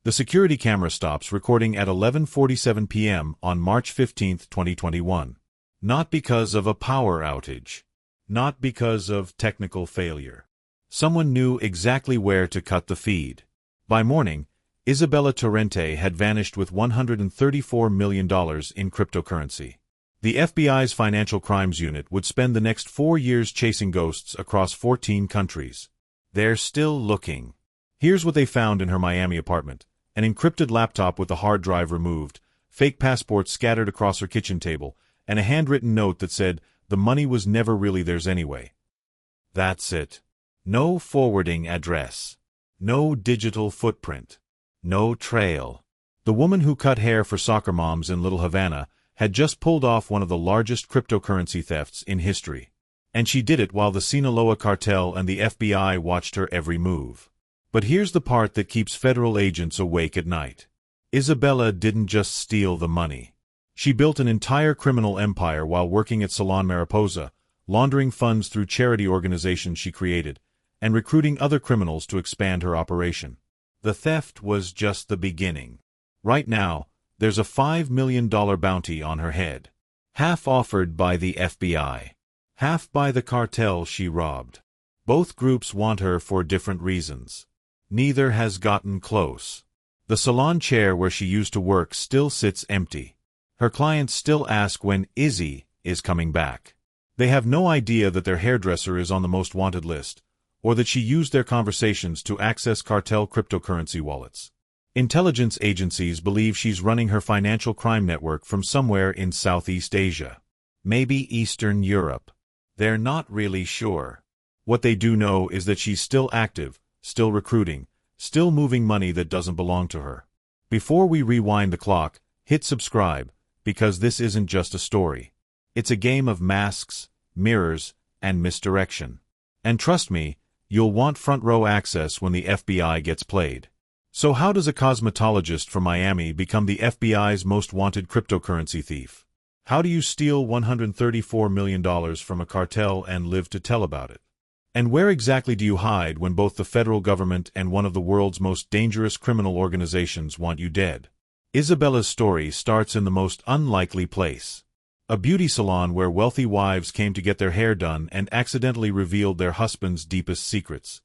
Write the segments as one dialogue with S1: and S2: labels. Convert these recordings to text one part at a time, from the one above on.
S1: The security camera stops recording at 11:47 p.m. on March 15, 2021. Not because of a power outage. Not because of technical failure. Someone knew exactly where to cut the feed. By morning, Isabella Torrente had vanished with $134 million in cryptocurrency. The FBI's Financial Crimes Unit would spend the next 4 years chasing ghosts across 14 countries. They're still looking. Here's what they found in her Miami apartment: an encrypted laptop with the hard drive removed, fake passports scattered across her kitchen table, and a handwritten note that said, "The money was never really theirs anyway." That's it. No forwarding address. No digital footprint. No trail. The woman who cut hair for soccer moms in Little Havana had just pulled off one of the largest cryptocurrency thefts in history. And she did it while the Sinaloa cartel and the FBI watched her every move. But here's the part that keeps federal agents awake at night. Isabella didn't just steal the money. She built an entire criminal empire while working at Salon Mariposa, laundering funds through charity organizations she created, and recruiting other criminals to expand her operation. The theft was just the beginning. Right now, there's a $5 million bounty on her head. Half offered by the FBI. Half by the cartel she robbed. Both groups want her for different reasons. Neither has gotten close. The salon chair where she used to work still sits empty. Her clients still ask when Izzy is coming back. They have no idea that their hairdresser is on the most wanted list, or that she used their conversations to access cartel cryptocurrency wallets. Intelligence agencies believe she's running her financial crime network from somewhere in Southeast Asia. Maybe Eastern Europe. They're not really sure. What they do know is that she's still active, still recruiting, still moving money that doesn't belong to her. Before we rewind the clock, hit subscribe, because this isn't just a story. It's a game of masks, mirrors, and misdirection. And trust me, you'll want front row access when the FBI gets played. So how does a cosmetologist from Miami become the FBI's most wanted cryptocurrency thief? How do you steal $134 million from a cartel and live to tell about it? And where exactly do you hide when both the federal government and one of the world's most dangerous criminal organizations want you dead? Isabella's story starts in the most unlikely place. A beauty salon where wealthy wives came to get their hair done and accidentally revealed their husband's deepest secrets.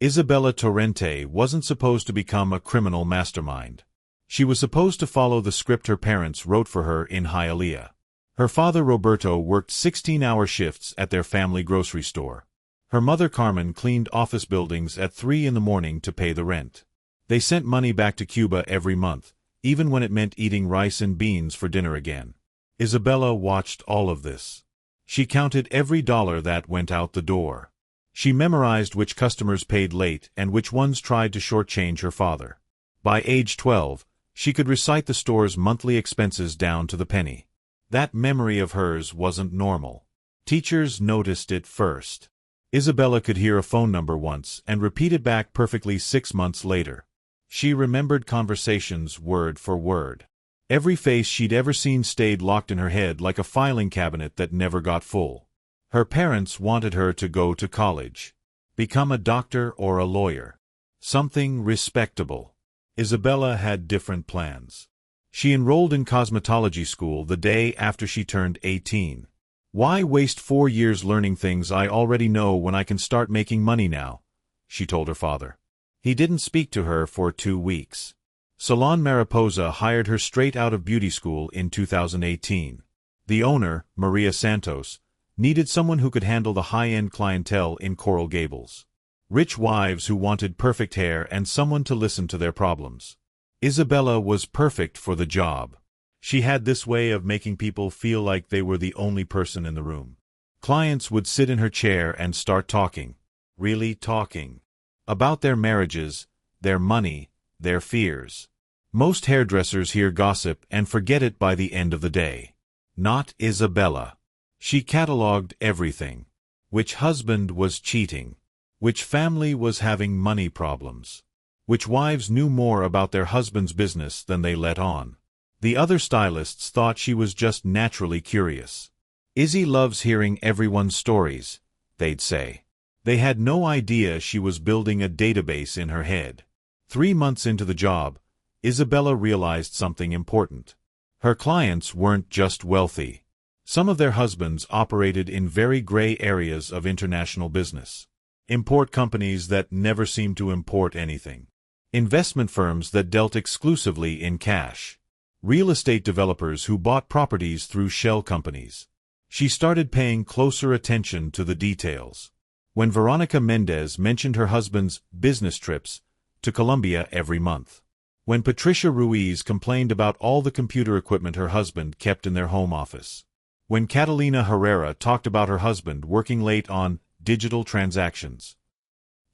S1: Isabella Torrente wasn't supposed to become a criminal mastermind. She was supposed to follow the script her parents wrote for her in Hialeah. Her father Roberto worked 16-hour shifts at their family grocery store. Her mother Carmen cleaned office buildings at 3 in the morning to pay the rent. They sent money back to Cuba every month, even when it meant eating rice and beans for dinner again. Isabella watched all of this. She counted every dollar that went out the door. She memorized which customers paid late and which ones tried to shortchange her father. By age 12, she could recite the store's monthly expenses down to the penny. That memory of hers wasn't normal. Teachers noticed it first. Isabella could hear a phone number once and repeat it back perfectly 6 months later. She remembered conversations word for word. Every face she'd ever seen stayed locked in her head like a filing cabinet that never got full. Her parents wanted her to go to college. Become a doctor or a lawyer. Something respectable. Isabella had different plans. She enrolled in cosmetology school the day after she turned 18. "Why waste 4 years learning things I already know when I can start making money now?" she told her father. He didn't speak to her for 2 weeks. Salon Mariposa hired her straight out of beauty school in 2018. The owner, Maria Santos, needed someone who could handle the high-end clientele in Coral Gables. Rich wives who wanted perfect hair and someone to listen to their problems. Isabella was perfect for the job. She had this way of making people feel like they were the only person in the room. Clients would sit in her chair and start talking. Really talking. About their marriages, their money, their fears. Most hairdressers hear gossip and forget it by the end of the day. Not Isabella. She cataloged everything. Which husband was cheating. Which family was having money problems. Which wives knew more about their husband's business than they let on. The other stylists thought she was just naturally curious. "Izzy loves hearing everyone's stories," they'd say. They had no idea she was building a database in her head. 3 months into the job, Isabella realized something important. Her clients weren't just wealthy. Some of their husbands operated in very gray areas of international business. Import companies that never seemed to import anything. Investment firms that dealt exclusively in cash. Real estate developers who bought properties through shell companies. She started paying closer attention to the details. When Veronica Mendez mentioned her husband's business trips to Colombia every month. When Patricia Ruiz complained about all the computer equipment her husband kept in their home office. When Catalina Herrera talked about her husband working late on digital transactions.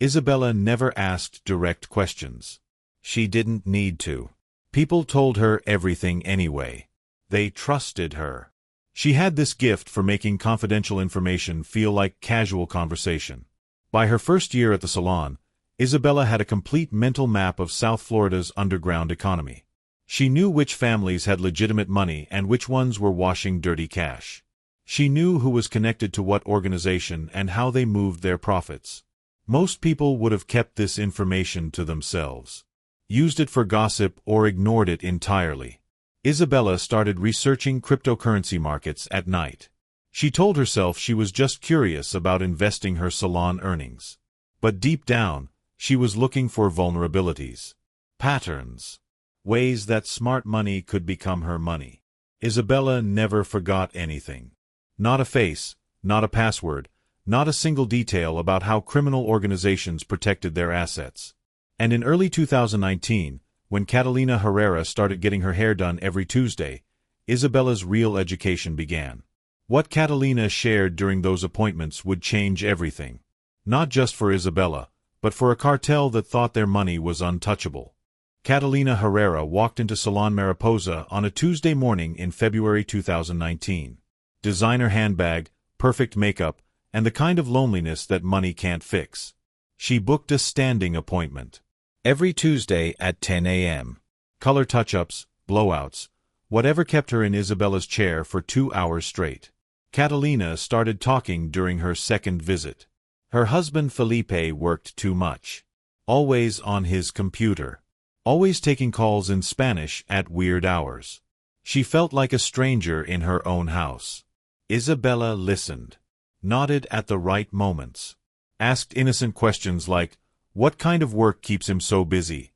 S1: Isabella never asked direct questions. She didn't need to. People told her everything anyway. They trusted her. She had this gift for making confidential information feel like casual conversation. By her first year at the salon, Isabella had a complete mental map of South Florida's underground economy. She knew which families had legitimate money and which ones were washing dirty cash. She knew who was connected to what organization and how they moved their profits. Most people would have kept this information to themselves, used it for gossip, or ignored it entirely. Isabella started researching cryptocurrency markets at night. She told herself she was just curious about investing her salon earnings. But deep down, she was looking for vulnerabilities, patterns, ways that smart money could become her money. Isabella never forgot anything. Not a face, not a password, not a single detail about how criminal organizations protected their assets. And in early 2019, when Catalina Herrera started getting her hair done every Tuesday, Isabella's real education began. What Catalina shared during those appointments would change everything. Not just for Isabella, but for a cartel that thought their money was untouchable. Catalina Herrera walked into Salon Mariposa on a Tuesday morning in February 2019. Designer handbag, perfect makeup, and the kind of loneliness that money can't fix. She booked a standing appointment. Every Tuesday at 10 a.m. Color touch-ups, blowouts, whatever kept her in Isabella's chair for 2 hours straight. Catalina started talking during her second visit. Her husband Felipe worked too much. Always on his computer. Always taking calls in Spanish at weird hours. She felt like a stranger in her own house. Isabella listened. Nodded at the right moments. Asked innocent questions like, what kind of work keeps him so busy?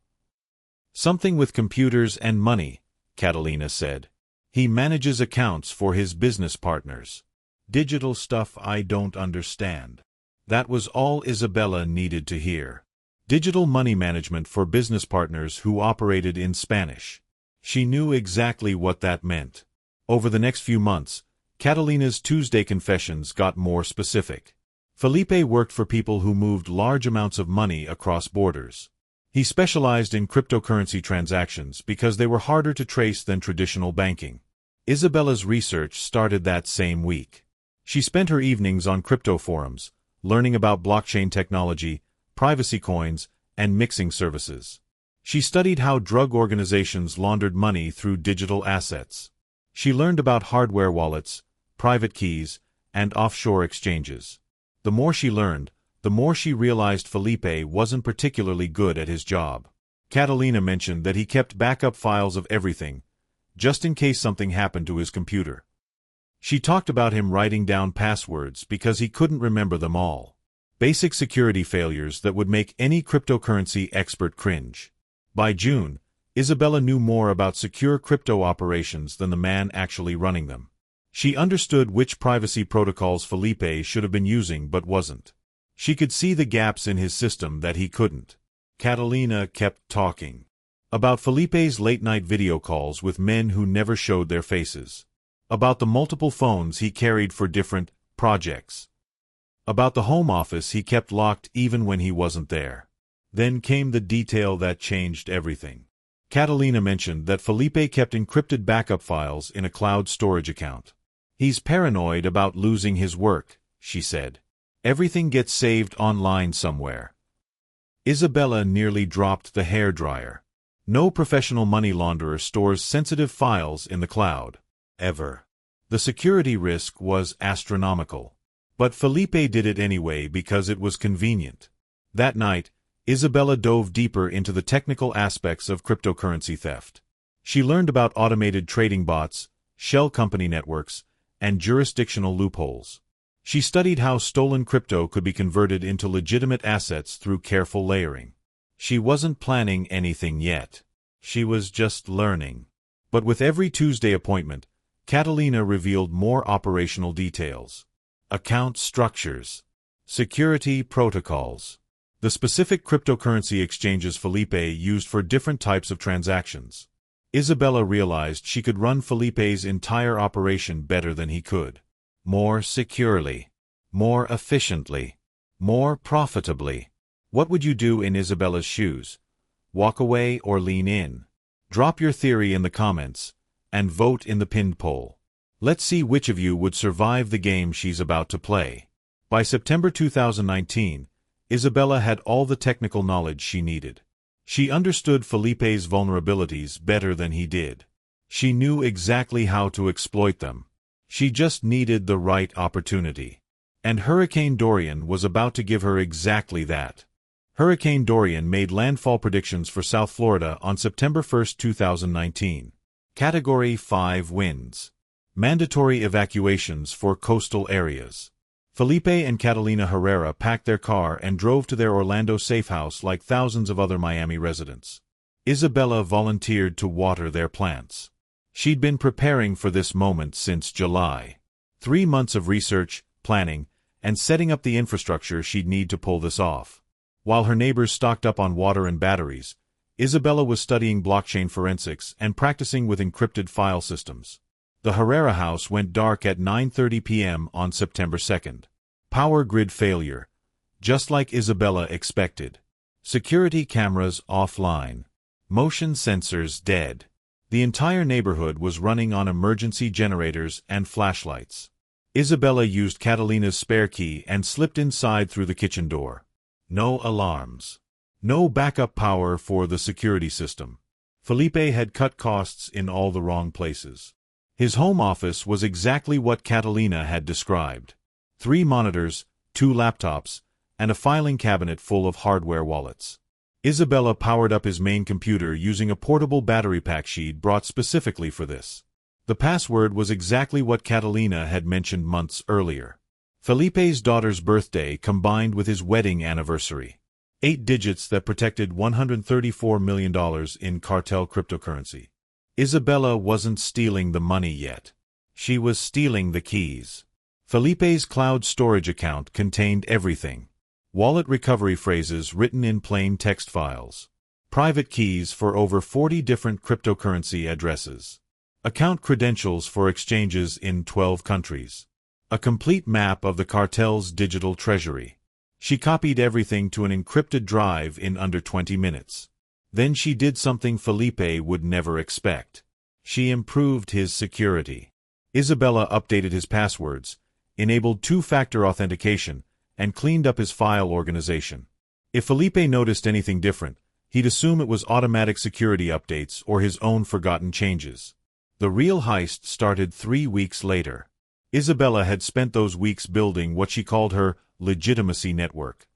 S1: Something with computers and money, Catalina said. He manages accounts for his business partners. Digital stuff I don't understand. That was all Isabella needed to hear. Digital money management for business partners who operated in Spanish. She knew exactly what that meant. Over the next few months, Catalina's Tuesday confessions got more specific. Felipe worked for people who moved large amounts of money across borders. He specialized in cryptocurrency transactions because they were harder to trace than traditional banking. Isabella's research started that same week. She spent her evenings on crypto forums, learning about blockchain technology, privacy coins, and mixing services. She studied how drug organizations laundered money through digital assets. She learned about hardware wallets, private keys, and offshore exchanges. The more she learned, the more she realized Felipe wasn't particularly good at his job. Catalina mentioned that he kept backup files of everything, just in case something happened to his computer. She talked about him writing down passwords because he couldn't remember them all. Basic security failures that would make any cryptocurrency expert cringe. By June, Isabella knew more about secure crypto operations than the man actually running them. She understood which privacy protocols Felipe should have been using but wasn't. She could see the gaps in his system that he couldn't. Catalina kept talking. About Felipe's late-night video calls with men who never showed their faces. About the multiple phones he carried for different projects. About the home office he kept locked even when he wasn't there. Then came the detail that changed everything. Catalina mentioned that Felipe kept encrypted backup files in a cloud storage account. He's paranoid about losing his work, she said. Everything gets saved online somewhere. Isabella nearly dropped the hairdryer. No professional money launderer stores sensitive files in the cloud. Ever. The security risk was astronomical. But Felipe did it anyway because it was convenient. That night, Isabella dove deeper into the technical aspects of cryptocurrency theft. She learned about automated trading bots, shell company networks, and jurisdictional loopholes. She studied how stolen crypto could be converted into legitimate assets through careful layering. She wasn't planning anything yet. She was just learning. But with every Tuesday appointment, Catalina revealed more operational details. Account structures. Security protocols. The specific cryptocurrency exchanges Felipe used for different types of transactions. Isabella realized she could run Felipe's entire operation better than he could. More securely. More efficiently. More profitably. What would you do in Isabella's shoes? Walk away or lean in? Drop your theory in the comments, and vote in the pinned poll. Let's see which of you would survive the game she's about to play. By September 2019, Isabella had all the technical knowledge she needed. She understood Felipe's vulnerabilities better than he did. She knew exactly how to exploit them. She just needed the right opportunity. And Hurricane Dorian was about to give her exactly that. Hurricane Dorian made landfall predictions for South Florida on September 1, 2019. Category 5 winds. Mandatory evacuations for coastal areas. Felipe and Catalina Herrera packed their car and drove to their Orlando safe house like thousands of other Miami residents. Isabella volunteered to water their plants. She'd been preparing for this moment since July. 3 months of research, planning, and setting up the infrastructure she'd need to pull this off. While her neighbors stocked up on water and batteries, Isabella was studying blockchain forensics and practicing with encrypted file systems. The Herrera house went dark at 9:30 p.m. on September 2nd. Power grid failure, just like Isabella expected. Security cameras offline. Motion sensors dead. The entire neighborhood was running on emergency generators and flashlights. Isabella used Catalina's spare key and slipped inside through the kitchen door. No alarms. No backup power for the security system. Felipe had cut costs in all the wrong places. His home office was exactly what Catalina had described. 3 monitors, 2 laptops, and a filing cabinet full of hardware wallets. Isabella powered up his main computer using a portable battery pack she'd brought specifically for this. The password was exactly what Catalina had mentioned months earlier. Felipe's daughter's birthday combined with his wedding anniversary. 8 digits that protected $134 million in Cartel cryptocurrency. Isabella wasn't stealing the money yet. She was stealing the keys. Felipe's cloud storage account contained everything. Wallet recovery phrases written in plain text files. Private keys for over 40 different cryptocurrency addresses. Account credentials for exchanges in 12 countries. A complete map of the cartel's digital treasury. She copied everything to an encrypted drive in under 20 minutes. Then she did something Felipe would never expect. She improved his security. Isabella updated his passwords, enabled 2-factor authentication, and cleaned up his file organization. If Felipe noticed anything different, he'd assume it was automatic security updates or his own forgotten changes. The real heist started 3 weeks later. Isabella had spent those weeks building what she called her legitimacy network.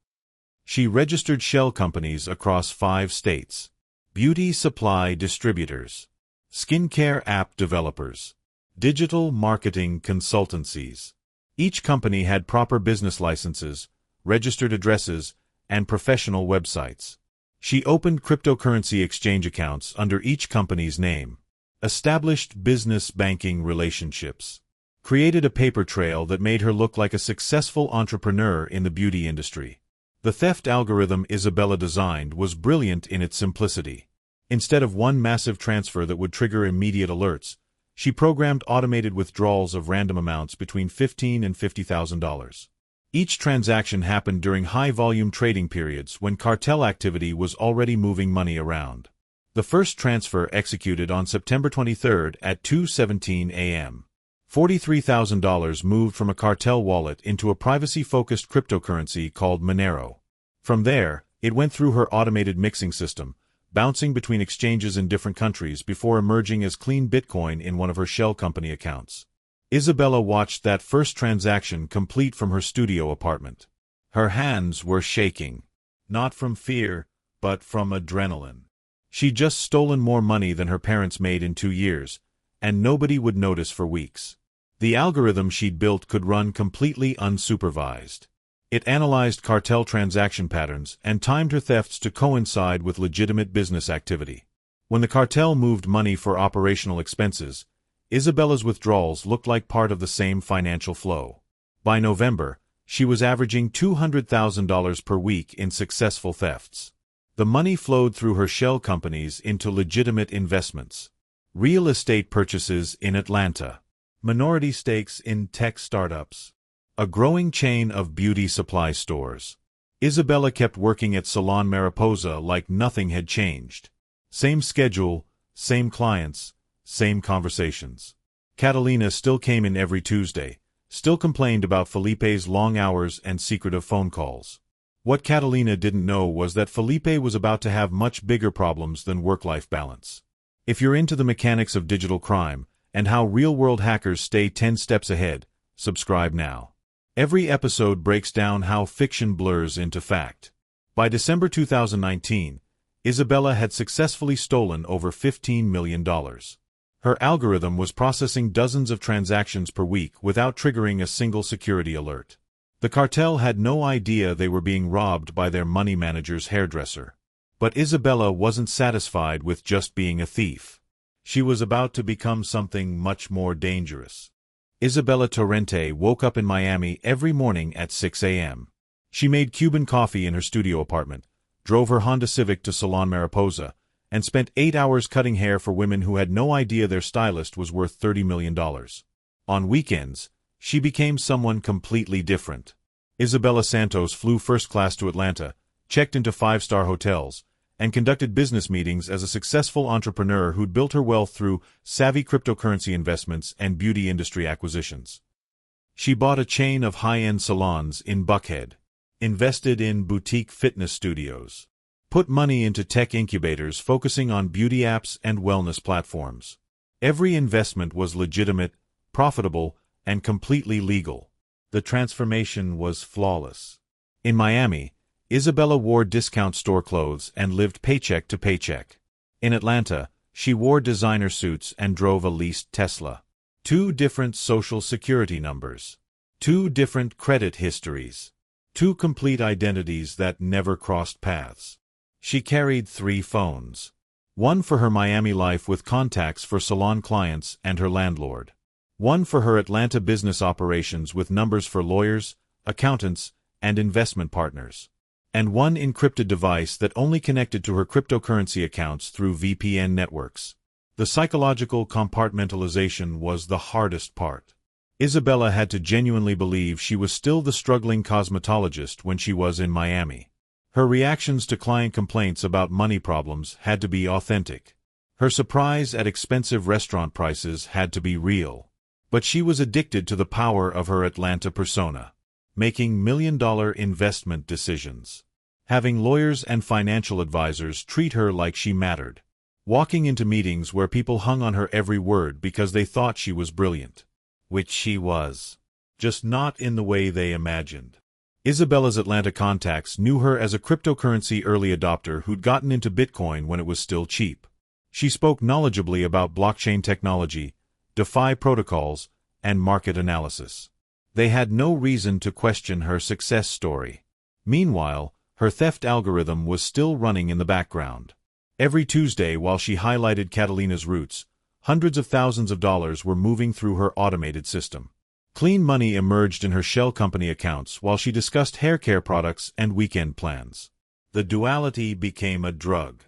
S1: She registered shell companies across 5 states. Beauty supply distributors. Skincare app developers. Digital marketing consultancies. Each company had proper business licenses, registered addresses, and professional websites. She opened cryptocurrency exchange accounts under each company's name. Established business banking relationships. Created a paper trail that made her look like a successful entrepreneur in the beauty industry. The theft algorithm Isabella designed was brilliant in its simplicity. Instead of one massive transfer that would trigger immediate alerts, she programmed automated withdrawals of random amounts between $15,000 and $50,000. Each transaction happened during high-volume trading periods when cartel activity was already moving money around. The first transfer executed on September 23 at 2:17 a.m. $43,000 moved from a cartel wallet into a privacy-focused cryptocurrency called Monero. From there, it went through her automated mixing system, bouncing between exchanges in different countries before emerging as clean Bitcoin in one of her shell company accounts. Isabella watched that first transaction complete from her studio apartment. Her hands were shaking. Not from fear, but from adrenaline. She'd just stolen more money than her parents made in 2 years, and nobody would notice for weeks. The algorithm she'd built could run completely unsupervised. It analyzed cartel transaction patterns and timed her thefts to coincide with legitimate business activity. When the cartel moved money for operational expenses, Isabella's withdrawals looked like part of the same financial flow. By November, she was averaging $200,000 per week in successful thefts. The money flowed through her shell companies into legitimate investments. Real estate purchases in Atlanta. Minority stakes in tech startups. A growing chain of beauty supply stores. Isabella kept working at Salon Mariposa like nothing had changed. Same schedule, same clients, same conversations. Catalina still came in every Tuesday, still complained about Felipe's long hours and secretive phone calls. What Catalina didn't know was that Felipe was about to have much bigger problems than work-life balance. If you're into the mechanics of digital crime and how real-world hackers stay 10 steps ahead, subscribe now. Every episode breaks down how fiction blurs into fact. By December 2019, Isabella had successfully stolen over $15 million. Her algorithm was processing dozens of transactions per week without triggering a single security alert. The cartel had no idea they were being robbed by their money manager's hairdresser. But Isabella wasn't satisfied with just being a thief. She was about to become something much more dangerous. Isabella Torrente woke up in Miami every morning at 6 a.m. She made Cuban coffee in her studio apartment, drove her Honda Civic to Salon Mariposa, and spent 8 hours cutting hair for women who had no idea their stylist was worth $30 million. On weekends, she became someone completely different. Isabella Santos flew first class to Atlanta, checked into 5-star hotels, and conducted business meetings as a successful entrepreneur who'd built her wealth through savvy cryptocurrency investments and beauty industry acquisitions. She bought a chain of high-end salons in Buckhead, invested in boutique fitness studios, put money into tech incubators focusing on beauty apps and wellness platforms. Every investment was legitimate, profitable, and completely legal. The transformation was flawless. In Miami, Isabella wore discount store clothes and lived paycheck to paycheck. In Atlanta, she wore designer suits and drove a leased Tesla. 2 different social security numbers. 2 different credit histories. 2 complete identities that never crossed paths. She carried 3 phones. One for her Miami life with contacts for salon clients and her landlord. One for her Atlanta business operations with numbers for lawyers, accountants, and investment partners. And one encrypted device that only connected to her cryptocurrency accounts through VPN networks. The psychological compartmentalization was the hardest part. Isabella had to genuinely believe she was still the struggling cosmetologist when she was in Miami. Her reactions to client complaints about money problems had to be authentic. Her surprise at expensive restaurant prices had to be real. But she was addicted to the power of her Atlanta persona. Making million-dollar investment decisions. Having lawyers and financial advisors treat her like she mattered. Walking into meetings where people hung on her every word because they thought she was brilliant. Which she was. Just not in the way they imagined. Isabella's Atlanta contacts knew her as a cryptocurrency early adopter who'd gotten into Bitcoin when it was still cheap. She spoke knowledgeably about blockchain technology, DeFi protocols, and market analysis. They had no reason to question her success story. Meanwhile, her theft algorithm was still running in the background. Every Tuesday while she highlighted Catalina's routes, hundreds of thousands of dollars were moving through her automated system. Clean money emerged in her shell company accounts while she discussed hair care products and weekend plans. The duality became a drug.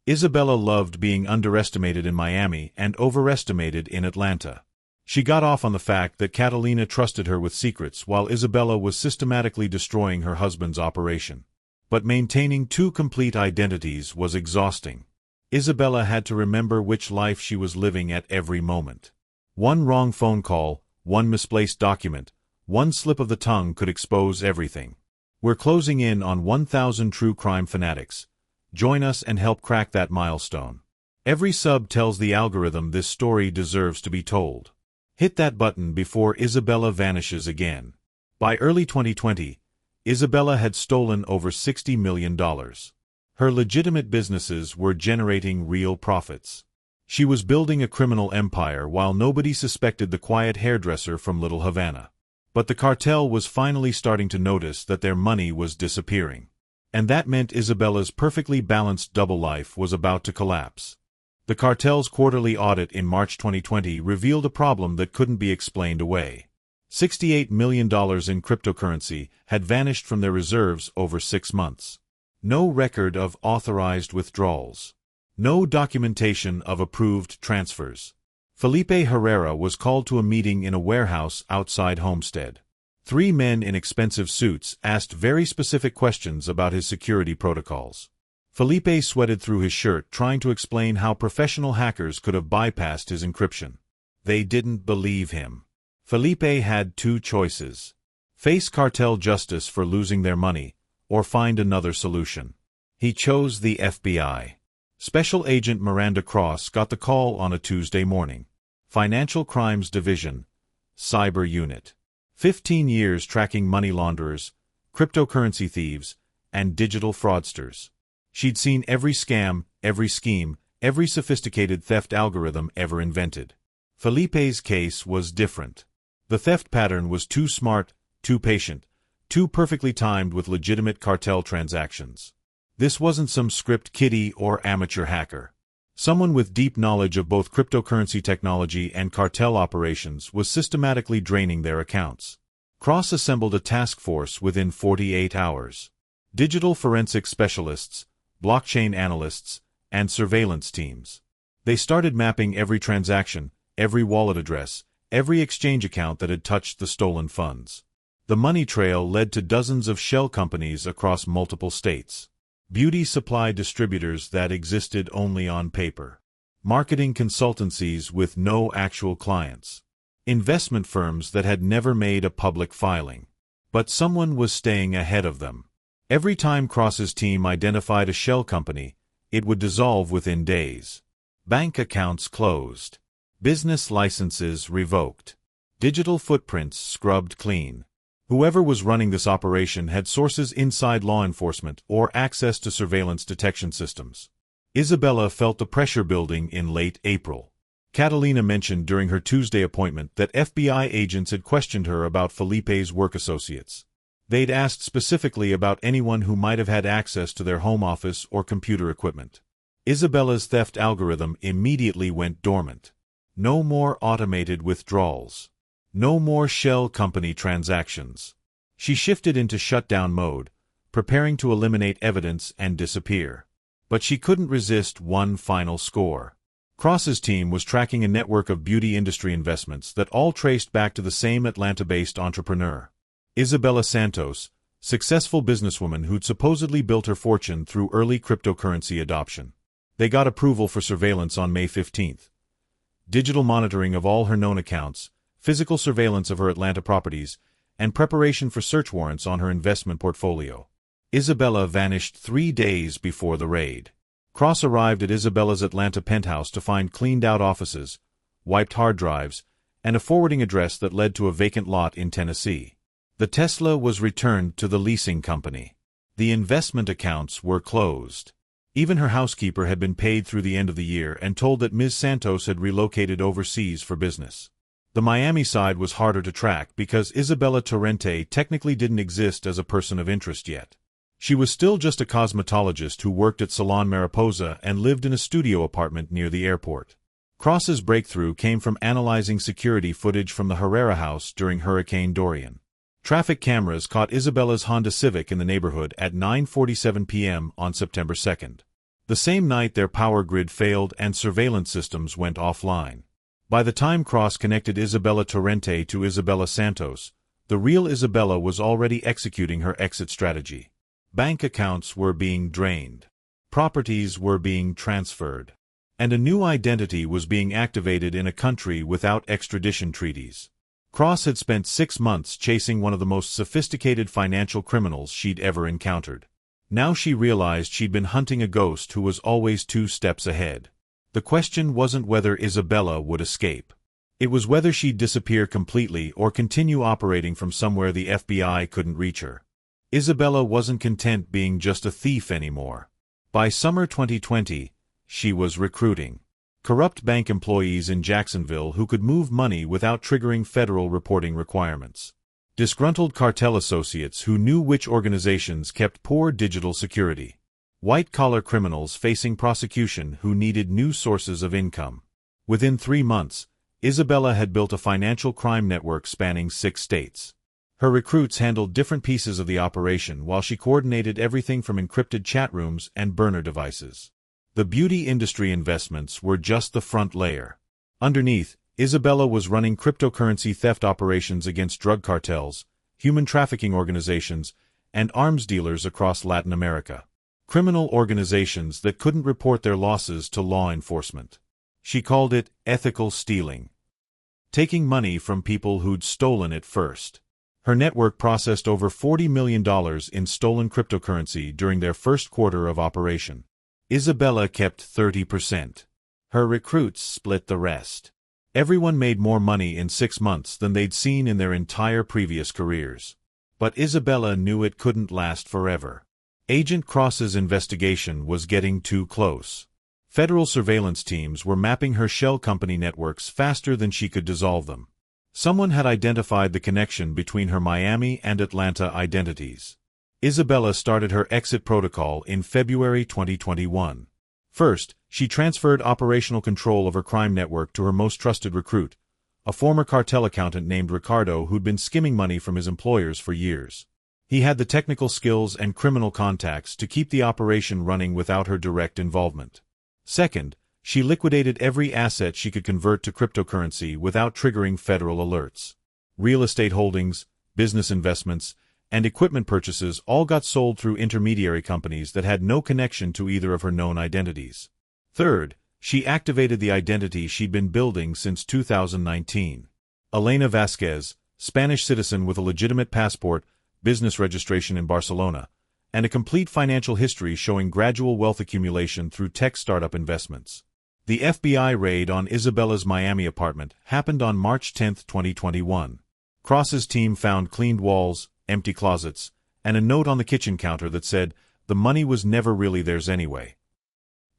S1: Isabella loved being underestimated in Miami and overestimated in Atlanta. She got off on the fact that Catalina trusted her with secrets while Isabella was systematically destroying her husband's operation. But maintaining 2 complete identities was exhausting. Isabella had to remember which life she was living at every moment. One wrong phone call, one misplaced document, one slip of the tongue could expose everything. We're closing in on 1,000 true crime fanatics. Join us and help crack that milestone. Every sub tells the algorithm this story deserves to be told. Hit that button before Isabella vanishes again. By early 2020, Isabella had stolen over $60 million. Her legitimate businesses were generating real profits. She was building a criminal empire while nobody suspected the quiet hairdresser from Little Havana. But the cartel was finally starting to notice that their money was disappearing. And that meant Isabella's perfectly balanced double life was about to collapse. The cartel's quarterly audit in March 2020 revealed a problem that couldn't be explained away. $68 million in cryptocurrency had vanished from their reserves over 6 months. No record of authorized withdrawals. No documentation of approved transfers. Felipe Herrera was called to a meeting in a warehouse outside Homestead. 3 men in expensive suits asked very specific questions about his security protocols. Felipe sweated through his shirt trying to explain how professional hackers could have bypassed his encryption. They didn't believe him. Felipe had 2 choices: face cartel justice for losing their money, or find another solution. He chose the FBI. Special Agent Miranda Cross got the call on a Tuesday morning. Financial Crimes Division, Cyber Unit. 15 years tracking money launderers, cryptocurrency thieves, and digital fraudsters. She'd seen every scam, every scheme, every sophisticated theft algorithm ever invented. Felipe's case was different. The theft pattern was too smart, too patient, too perfectly timed with legitimate cartel transactions. This wasn't some script kiddie or amateur hacker. Someone with deep knowledge of both cryptocurrency technology and cartel operations was systematically draining their accounts. Cross assembled a task force within 48 hours. Digital forensic specialists, blockchain analysts, and surveillance teams. They started mapping every transaction, every wallet address, every exchange account that had touched the stolen funds. The money trail led to dozens of shell companies across multiple states. Beauty supply distributors that existed only on paper. Marketing consultancies with no actual clients. Investment firms that had never made a public filing. But someone was staying ahead of them. Every time Cross's team identified a shell company, it would dissolve within days. Bank accounts closed. Business licenses revoked. Digital footprints scrubbed clean. Whoever was running this operation had sources inside law enforcement or access to surveillance detection systems. Isabella felt the pressure building in late April. Catalina mentioned during her Tuesday appointment that FBI agents had questioned her about Felipe's work associates. They'd asked specifically about anyone who might have had access to their home office or computer equipment. Isabella's theft algorithm immediately went dormant. No more automated withdrawals. No more shell company transactions. She shifted into shutdown mode, preparing to eliminate evidence and disappear. But she couldn't resist one final score. Cross's team was tracking a network of beauty industry investments that all traced back to the same Atlanta-based entrepreneur. Isabella Santos, successful businesswoman who'd supposedly built her fortune through early cryptocurrency adoption. They got approval for surveillance on May 15th. Digital monitoring of all her known accounts, physical surveillance of her Atlanta properties, and preparation for search warrants on her investment portfolio. Isabella vanished 3 days before the raid. Cross arrived at Isabella's Atlanta penthouse to find cleaned-out offices, wiped hard drives, and a forwarding address that led to a vacant lot in Tennessee. The Tesla was returned to the leasing company. The investment accounts were closed. Even her housekeeper had been paid through the end of the year and told that Ms. Santos had relocated overseas for business. The Miami side was harder to track because Isabella Torrente technically didn't exist as a person of interest yet. She was still just a cosmetologist who worked at Salon Mariposa and lived in a studio apartment near the airport. Cross's breakthrough came from analyzing security footage from the Herrera house during Hurricane Dorian. Traffic cameras caught Isabella's Honda Civic in the neighborhood at 9:47 p.m. on September 2nd. The same night their power grid failed and surveillance systems went offline. By the time Cross connected Isabella Torrente to Isabella Santos, the real Isabella was already executing her exit strategy. Bank accounts were being drained. Properties were being transferred. And a new identity was being activated in a country without extradition treaties. Cross had spent 6 months chasing one of the most sophisticated financial criminals she'd ever encountered. Now she realized she'd been hunting a ghost who was always 2 steps ahead. The question wasn't whether Isabella would escape. It was whether she'd disappear completely or continue operating from somewhere the FBI couldn't reach her. Isabella wasn't content being just a thief anymore. By summer 2020, she was recruiting corrupt bank employees in Jacksonville who could move money without triggering federal reporting requirements. Disgruntled cartel associates who knew which organizations kept poor digital security. White-collar criminals facing prosecution who needed new sources of income. Within 3 months, Isabella had built a financial crime network spanning 6 states. Her recruits handled different pieces of the operation while she coordinated everything from encrypted chat rooms and burner devices. The beauty industry investments were just the front layer. Underneath, Isabella was running cryptocurrency theft operations against drug cartels, human trafficking organizations, and arms dealers across Latin America. Criminal organizations that couldn't report their losses to law enforcement. She called it ethical stealing. Taking money from people who'd stolen it first. Her network processed over $40 million in stolen cryptocurrency during their first quarter of operation. Isabella kept 30%. Her recruits split the rest. Everyone made more money in 6 months than they'd seen in their entire previous careers. But Isabella knew it couldn't last forever. Agent Cross's investigation was getting too close. Federal surveillance teams were mapping her shell company networks faster than she could dissolve them. Someone had identified the connection between her Miami and Atlanta identities. Isabella started her exit protocol in February 2021. First, she transferred operational control of her crime network to her most trusted recruit, a former cartel accountant named Ricardo who'd been skimming money from his employers for years. He had the technical skills and criminal contacts to keep the operation running without her direct involvement. Second, she liquidated every asset she could convert to cryptocurrency without triggering federal alerts. Real estate holdings, business investments, and equipment purchases all got sold through intermediary companies that had no connection to either of her known identities. Third, she activated the identity she'd been building since 2019. Elena Vasquez, Spanish citizen with a legitimate passport, business registration in Barcelona, and a complete financial history showing gradual wealth accumulation through tech startup investments. The FBI raid on Isabella's Miami apartment happened on March 10, 2021. Cross's team found cleaned walls, empty closets, and a note on the kitchen counter that said, "The money was never really theirs anyway."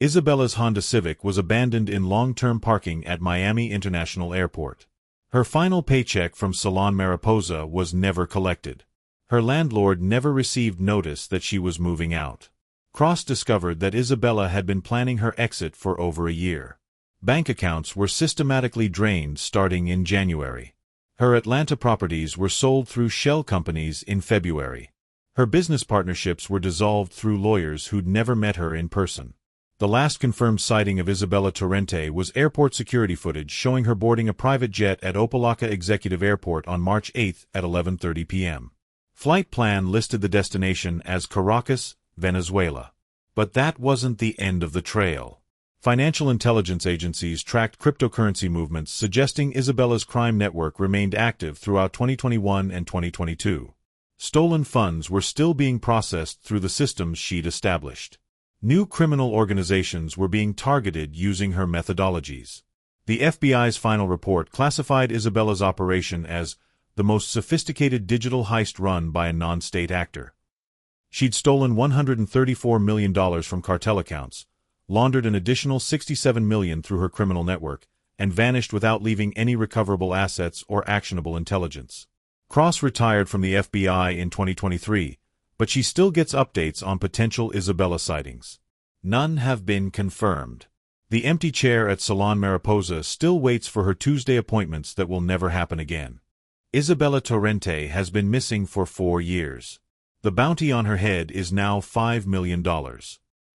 S1: Isabella's Honda Civic was abandoned in long-term parking at Miami International Airport. Her final paycheck from Salon Mariposa was never collected. Her landlord never received notice that she was moving out. Cross discovered that Isabella had been planning her exit for over a year. Bank accounts were systematically drained starting in January. Her Atlanta properties were sold through shell companies in February. Her business partnerships were dissolved through lawyers who'd never met her in person. The last confirmed sighting of Isabella Torrente was airport security footage showing her boarding a private jet at Opa-locka Executive Airport on March 8 at 11:30 p.m. Flight plan listed the destination as Caracas, Venezuela. But that wasn't the end of the trail. Financial intelligence agencies tracked cryptocurrency movements suggesting Isabella's crime network remained active throughout 2021 and 2022. Stolen funds were still being processed through the systems she'd established. New criminal organizations were being targeted using her methodologies. The FBI's final report classified Isabella's operation as the most sophisticated digital heist run by a non-state actor. She'd stolen $134 million from cartel accounts, laundered an additional $67 million through her criminal network, and vanished without leaving any recoverable assets or actionable intelligence. Cross retired from the FBI in 2023, but she still gets updates on potential Isabella sightings. None have been confirmed. The empty chair at Salon Mariposa still waits for her Tuesday appointments that will never happen again. Isabella Torrente has been missing for 4 years. The bounty on her head is now $5 million.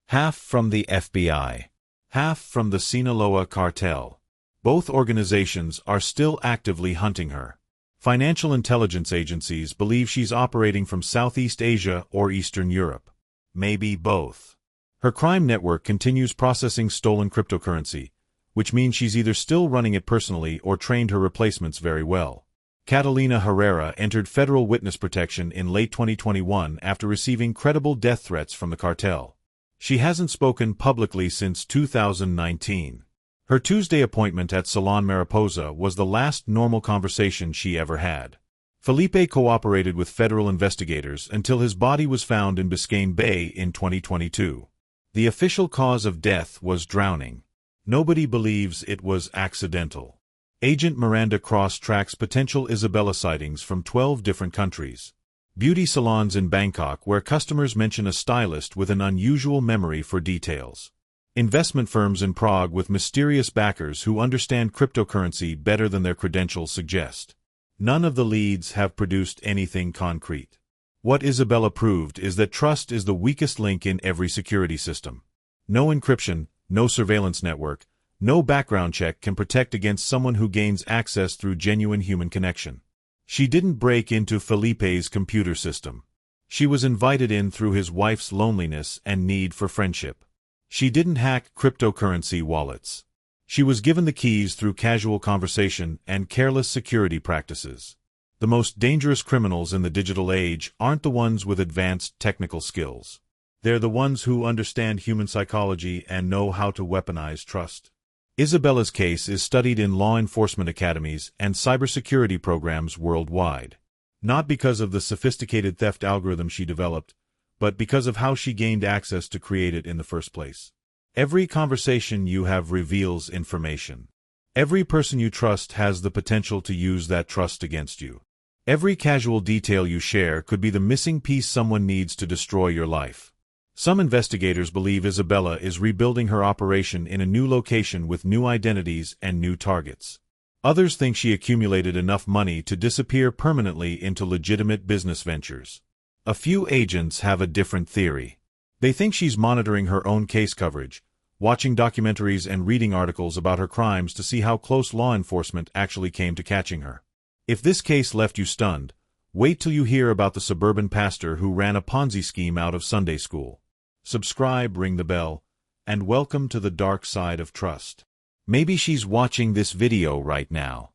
S1: Half from the FBI. Half from the Sinaloa Cartel. Both organizations are still actively hunting her. Financial intelligence agencies believe she's operating from Southeast Asia or Eastern Europe. Maybe both. Her crime network continues processing stolen cryptocurrency, which means she's either still running it personally or trained her replacements very well. Catalina Herrera entered federal witness protection in late 2021 after receiving credible death threats from the cartel. She hasn't spoken publicly since 2019. Her Tuesday appointment at Salon Mariposa was the last normal conversation she ever had. Felipe cooperated with federal investigators until his body was found in Biscayne Bay in 2022. The official cause of death was drowning. Nobody believes it was accidental. Agent Miranda cross-tracks potential Isabella sightings from 12 different countries. Beauty salons in Bangkok where customers mention a stylist with an unusual memory for details. Investment firms in Prague with mysterious backers who understand cryptocurrency better than their credentials suggest. None of the leads have produced anything concrete. What Isabella proved is that trust is the weakest link in every security system. No encryption, no surveillance network, no background check can protect against someone who gains access through genuine human connection. She didn't break into Felipe's computer system. She was invited in through his wife's loneliness and need for friendship. She didn't hack cryptocurrency wallets. She was given the keys through casual conversation and careless security practices. The most dangerous criminals in the digital age aren't the ones with advanced technical skills. They're the ones who understand human psychology and know how to weaponize trust. Isabella's case is studied in law enforcement academies and cybersecurity programs worldwide. Not because of the sophisticated theft algorithm she developed, but because of how she gained access to create it in the first place. Every conversation you have reveals information. Every person you trust has the potential to use that trust against you. Every casual detail you share could be the missing piece someone needs to destroy your life. Some investigators believe Isabella is rebuilding her operation in a new location with new identities and new targets. Others think she accumulated enough money to disappear permanently into legitimate business ventures. A few agents have a different theory. They think she's monitoring her own case coverage, watching documentaries and reading articles about her crimes to see how close law enforcement actually came to catching her. If this case left you stunned, wait till you hear about the suburban pastor who ran a Ponzi scheme out of Sunday school. Subscribe, ring the bell, and welcome to the dark side of trust. Maybe she's watching this video right now.